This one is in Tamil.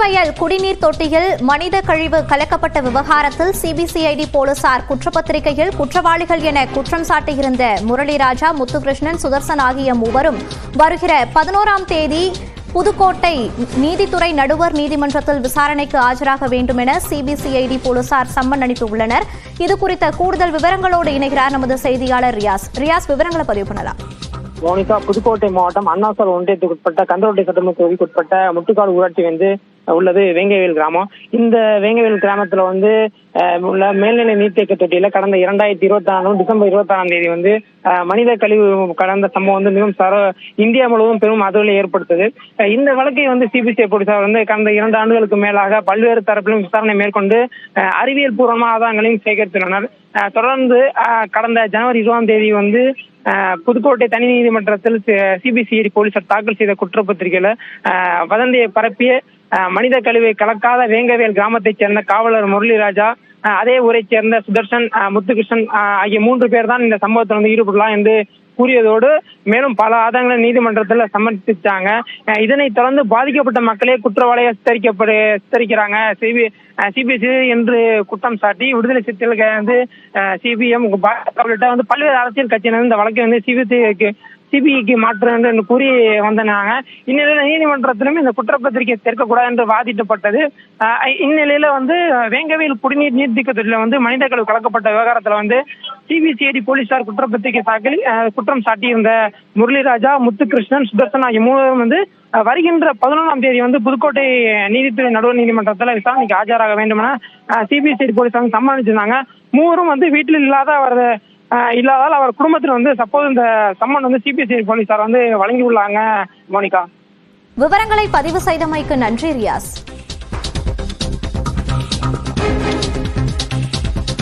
உப்பரவயல் குடிநீர் தொட்டியில் மனித கழிவு கலக்கப்பட்ட விவகாரத்தில் சிபிசிஐடி போலீசார் குற்றப்பத்திரிகையில் குற்றவாளிகள் என குற்றம் சாட்டியிருந்த முரளிராஜா, முத்துகிருஷ்ணன், சுதர்சன் ஆகிய மூவரும் வருகிற 11ஆம் தேதி புதுக்கோட்டை நீதித்துறை நடுவர் நீதிமன்றத்தில் விசாரணைக்கு ஆஜராக வேண்டும் என சிபிசிஐடி போலீசார் சம்மன் அனுப்பியுள்ளனர். இதுகுறித்த கூடுதல் விவரங்களோடு இணைகிறார் நமது செய்தியாளர் ரியாஸ். விவரங்களை பதிவு பண்ணலாம். மோனிகா, புதுக்கோட்டை மாவட்டம் அண்ணாசாலை ஒன்றியத்துக்கு உட்பட்ட கந்தரோட்டை சட்டமன்ற தொகுதிக்கு உட்பட்ட முட்டுக்காடு ஊராட்சி உள்ளது வேங்கவேல் கிராமம். இந்த வேங்கவேல் கிராமத்துல உள்ள மேல்நிலை நீர்த்தேக்க தொட்டியில கடந்த 2024 டிசம்பர் 26ஆம் தேதி மனித கழிவு கலந்த சம்பவம் மிகவும் இந்தியா முழுவதும் பெரும் அதிர்வலை ஏற்படுத்தது. இந்த வழக்கை சிபிசிஐ போலீசார் கடந்த 2 ஆண்டுகளுக்கு மேலாக பல்வேறு தரப்பிலும் விசாரணை மேற்கொண்டு அறிவியல் பூர்வமான ஆதாரங்களையும் சேகரித்துள்ளனர். தொடர்ந்து கடந்த ஜனவரி 20ஆம் தேதி புதுக்கோட்டை தனி நீதிமன்றத்தில் சிபிசிஐடி போலீசார் தாக்கல் செய்த குற்றப்பத்திரிகையில வதந்தியை பரப்பிய மனித கழிவை கலக்காத வேங்கவேல் கிராமத்தைச் சேர்ந்த காவலர் முரளிராஜா, அதே ஊரை சேர்ந்த சுதர்சன், முத்துகிருஷ்ணன் ஆகிய 3 பேர் தான் இந்த சம்பவத்தில் ஈடுபடலாம் என்று கூறியதோடு மேலும் பல ஆதாரங்களை நீதிமன்றத்தில் சமர்ப்பிச்சாங்க. இதனைத் தொடர்ந்து பாதிக்கப்பட்ட மக்களே குற்றவாளியை சித்தரிக்கிறாங்க சிபிசிஐ என்று குற்றம் சாட்டி விடுதலை சிறுத்தைகளுக்கு சிபிஎம் உள்ளிட்ட பல்வேறு அரசியல் கட்சியினர் இந்த வழக்கை சிபிஐக்கு மாற்று என்று கூறி வந்தாங்க. இந்நிலையில நீதிமன்றத்திலும் இந்த குற்றப்பத்திரிகை சேர்க்கக்கூடாது என்று வாதிட்டப்பட்டது. இந்நிலையில வேங்கவேல் குடிநீர் நீர்த்திக்க தொட்டில மனித கழிவு கலக்கப்பட்ட விவகாரத்துல சிபிசிஐடி போலீசார் குற்றப்பத்திரிகை தாக்கல் குற்றம் சாட்டியிருந்த முரளிராஜா, முத்துகிருஷ்ணன், சுதர்சன் ஆகிய மூவரும் வருகின்ற 11ஆம் தேதி புதுக்கோட்டை நீதித்துறை நடுவர் நீதிமன்றத்தில் விசாரணைக்கு ஆஜராக வேண்டும் என சிபிசிஐடி போலீசார் சம்மதிச்சிருந்தாங்க. மூவரும் வீட்டில் இல்லாதால் அவர் குடும்பத்தில் சப்போஸ் இந்த சம்மன் சிபிசிஐடி போலீசார் வழங்கியுள்ளாங்க. மோனிகா, விவரங்களை பதிவு செய்தமைக்கு நன்றி ரியாஸ்.